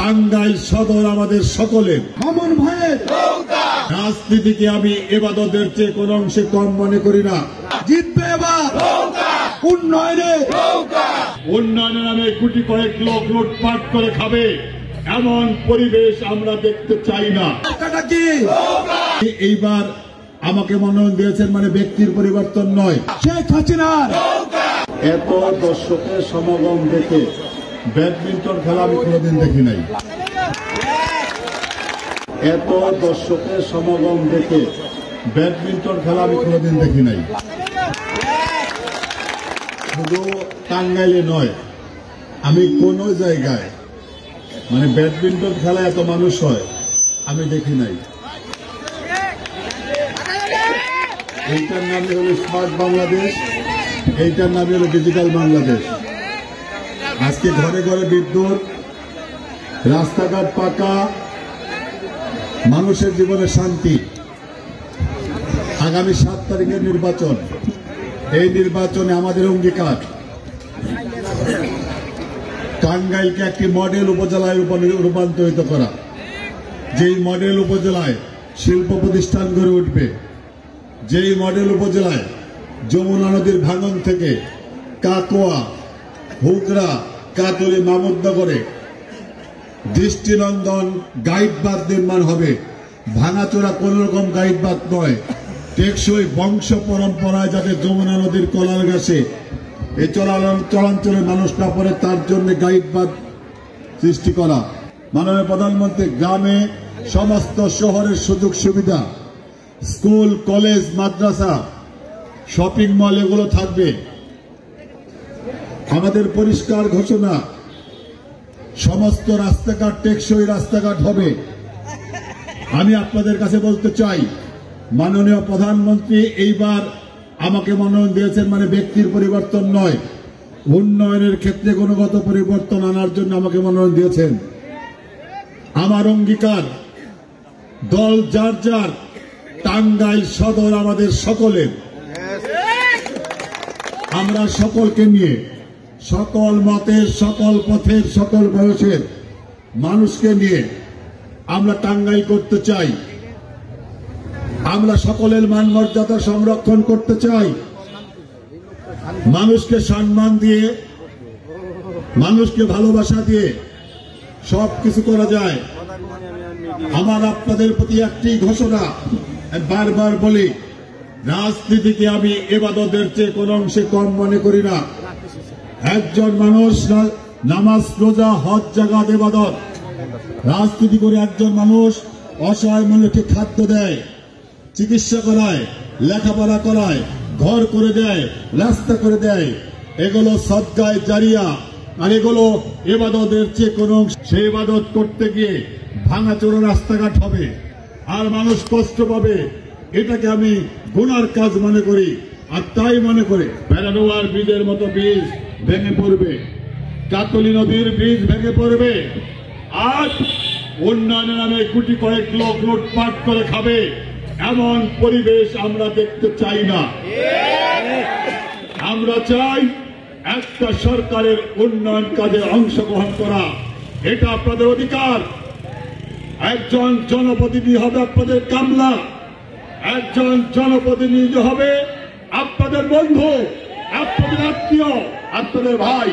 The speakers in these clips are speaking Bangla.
টাঙ্গাইল সদর আমাদের সকলের। মামুন ভাইয়ের রাজনীতিকে আমি এবাদতের চেয়ে কোন অংশে কম মনে করি না। জিতবে এবার উন্নয়নের নামে কোটি কয়েক লোক লুটপাট করে খাবে এমন পরিবেশ আমরা দেখতে চাই না। এইবার আমাকে মনোনয়ন দিয়েছেন মানে ব্যক্তির পরিবর্তন নয়। শেখ হাসিনার এত দর্শকের সমাগম দেখে ব্যাডমিন্টন খেলা আমি কোনোদিন দেখি নাই। এত দর্শকের সমাগম দেখে ব্যাডমিন্টন খেলা আমি কোনোদিন দেখি নাই। শুধু টাঙ্গাইলে নয়, আমি কোন জায়গায় মানে ব্যাডমিন্টন খেলা এত মানুষ হয় আমি দেখি নাই। এইটার নামে হলো স্মার্ট বাংলাদেশ, এইটার নামে হলো ডিজিটাল বাংলাদেশ। আজকে ঘরে ঘরে বিদ্যুৎ, রাস্তাঘাট পাকা, মানুষের জীবনে শান্তি। আগামী 7 তারিখের নির্বাচন, এই নির্বাচনে আমাদের অঙ্গীকার টাঙ্গাইলকে একটি মডেল উপজেলায় রূপান্তরিত করা। যেই মডেল উপজেলায় শিল্প প্রতিষ্ঠান গড়ে উঠবে, যেই মডেল উপজেলায় যমুনা নদীর ভাঙন থেকে কাকোয়া, হুগরা, কাতলি, মামুদনগরে দৃষ্টিনন্দন গাইডবাঁধ নির্মাণ হবে। ভাঙাচোরা কোন রকম গাইডবাঁধ নয়, টেকসই বংশ পরম্পরায় যাতে যমুনা নদীর কলার ঘাসে এই চলাঞ্চলের মানুষ না পড়ে তার জন্য গাইডবাঁধ সৃষ্টি করা। মাননীয় প্রধানমন্ত্রী গ্রামে সমস্ত শহরের সুযোগ সুবিধা, স্কুল, কলেজ, মাদ্রাসা, শপিং মল এগুলো থাকবে। আমাদের পরিষ্কার ঘোষণা, সমস্ত রাস্তাঘাট টেকসই রাস্তাঘাট হবে। আমি আপনাদের কাছে বলতে চাই, মাননীয় প্রধানমন্ত্রী এইবার আমাকে মনোনয়ন দিয়েছেন মানে ব্যক্তির পরিবর্তন নয়, উন্নয়নের ক্ষেত্রে গুণগত পরিবর্তন আনার জন্য আমাকে মনোনয়ন দিয়েছেন। আমার অঙ্গীকার, দল যার যার, টাঙ্গাইল সদর আমাদের সকলের। আমরা সকলকে নিয়ে, সকল মতের, সকল পথের, সকল বয়সের মানুষকে নিয়ে আমরা টাঙ্গাইল করতে চাই। আমরা সকলের মান মর্যাদা সংরক্ষণ করতে চাই। মানুষকে সম্মান দিয়ে, মানুষকে ভালোবাসা দিয়ে সবকিছু করা যায়। আমার আপনাদের প্রতি একটি ঘোষণা, বারবার বলি, রাজনীতিকে আমি এবাদতের চেয়ে কোন অংশে কম মনে করি না। একজন মানুষ নামাজ, রোজা, হজ, জাকাত ইবাদত, রাজনীতি করে একজন মানুষ অসহায় মানুষকে খাদ্য দেয়, চিকিৎসা করায়, লেখাপড়া করায়, ঘর করে দেয়, রাস্তা করে দেয়, এগুলো সদকায়ে জারিয়া। আর এগুলো ইবাদতের চেয়ে কোন সেই ইবাদত করতে গিয়ে ভাঙাচোরা রাস্তাঘাট হবে আর মানুষ কষ্ট পাবে, এটাকে আমি গুনার কাজ মনে করি। আর তাই মনে করে বেড়ানোয়ার ব্রিজের মতো ব্রিজ ভেঙে পড়বে, কাতলি নদীর ব্রিজ ভেঙে পড়বে, আর উন্নয়নের নামে কোটি কয়েক লোক লুটপাট করে খাবে এমন পরিবেশ আমরা দেখতে চাই না। আমরা চাই একটা সরকারের উন্নয়ন কাজে অংশগ্রহণ করা, এটা আপনাদের অধিকার। একজন জনপ্রতিনিধি হবে আপনাদের কামলা, একজন জনপ্রতিনিধি হবে আপনাদের বন্ধু, আপনাদের আত্মীয়, আপনাদের ভাই।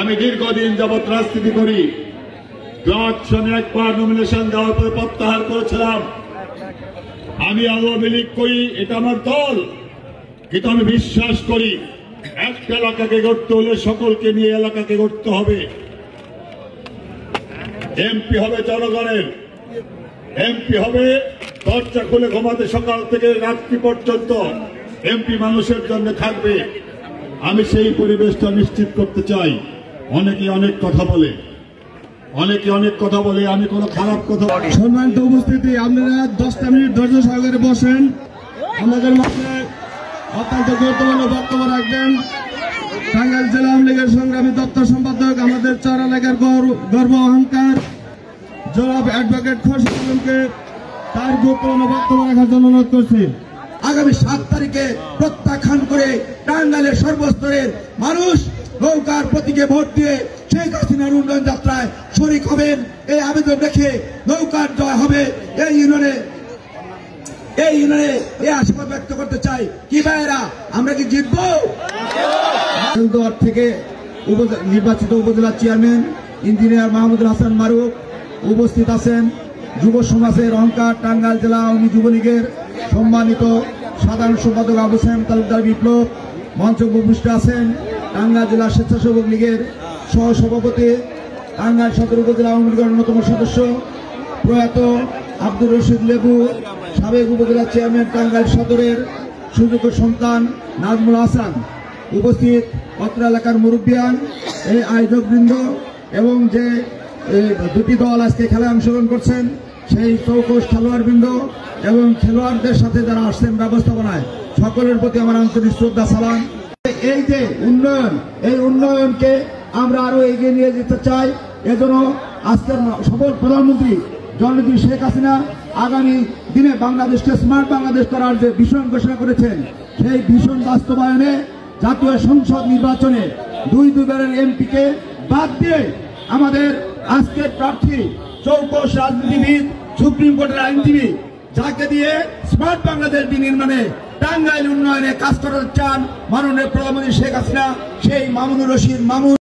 আমি দীর্ঘদিন যাবৎ রাজনীতি করি। ইলেকশনে একবার নমিনেশন দেওয়ার পরে প্রত্যাহার করেছিলাম। আমি আওয়ামী লীগ করি, এটা আমার দল, কিন্তু আমি বিশ্বাস করি একটা এলাকাকে গড়তে হলে সকলকে নিয়ে এলাকাকে গড়তে হবে। এমপি হবে জনগণের, এমপি হবে দরজা খুলে ঘুমাতে সকাল থেকে রাত্রি পর্যন্ত এমপি মানুষের জন্য থাকবে। আমি সেই পরিবেশটা নিশ্চিত করতে চাই। অনেকে অনেক কথা বলে, অনেকে অনেক কথা বলে, আমি কোনো খারাপ কথা। সম্মানিত উপস্থিতি, আপনারা 10টা মিনিট ধৈর্য সহকারে বসেন। আমাদের মাঝে অত্যন্ত গুরুত্বপূর্ণ বক্তব্য রাখবেন টাঙ্গাইল জেলা আওয়ামী লীগের সংগ্রামী দপ্তর সম্পাদক, আমাদের চর এলাকার গর্ব অহংকার জনাব অ্যাডভোকেট খোরশেদ আলমকে তার গুরুত্বপূর্ণ বক্তব্য রাখার জন্য অনুরোধ করছি। আগামী 7 তারিখে প্রত্যাখ্যান করে টাঙ্গাইলের সর্বস্তরের মানুষ নৌকার প্রতীকে ভোট দিয়ে শেখ হাসিনার উন্নয়ন যাত্রায় শরিক হবেন, এই আবেদন রেখে নৌকার জয় হবে এই ইউনিয়নে এই আশাবাদ ব্যক্ত করতে চাই। কি ভাইয়েরা, আমরা কি জিতবো? থেকে নির্বাচিত উপজেলা চেয়ারম্যান ইঞ্জিনিয়ার মাহমুদুল হাসান মারুফ উপস্থিত আছেন। যুব সমাজের অহংকার টাঙ্গাইল জেলা আওয়ামী যুবলীগের সম্মানিত সাধারণ সম্পাদক আবু সাহেব তালুকদার বিপ্লব। মঞ্চ উপবিষ্ট আছেন টাঙ্গাইল জেলা স্বেচ্ছাসেবক লীগের সহসভাপতি, টাঙ্গাইল সদর উপজেলা আওয়ামী লীগের অন্যতম সদস্য প্রয়াত আব্দুর রশিদ লেবু, সাবেক উপজেলা চেয়ারম্যান টাঙ্গাইল সদরের সুযোগ্য সন্তান নাজমুল হাসান। উপস্থিত অত্র এলাকার মুরব্বিয়ান, এই আয়োজকবৃন্দ এবং যে দুটি দল আজকে খেলায় অংশগ্রহণ করছেন সেই চৌকস খেলোয়াড়বৃন্দ এবং খেলোয়াড়দের সাথে যারা আসছেন ব্যবস্থাপনায়, সকলের প্রতি আমার আন্তরিক শ্রদ্ধা সালাম। এই যে উন্নয়ন, এই উন্নয়নকে আমরা আরো এগিয়ে নিয়ে যেতে চাই। এজন্য আজকের সফল প্রধানমন্ত্রী জননেত্রী শেখ হাসিনা আগামী দিনে বাংলাদেশকে স্মার্ট বাংলাদেশ করার যে ভীষণ ঘোষণা করেছেন, সেই ভীষণ বাস্তবায়নে জাতীয় সংসদ নির্বাচনে দুইবারের এমপিকে বাদ দিয়ে আমাদের আজকের প্রার্থী চৌকস রাজনীতিবিদ, সুপ্রিম কোর্টের আইনজীবী, যাকে দিয়ে স্মার্ট বাংলাদেশ বিনির্মাণে টাঙ্গাইল উন্নয়নে কাজ করতে চান মাননীয় প্রধানমন্ত্রী শেখ হাসিনা, সেই মামুনুর রশিদ মামুন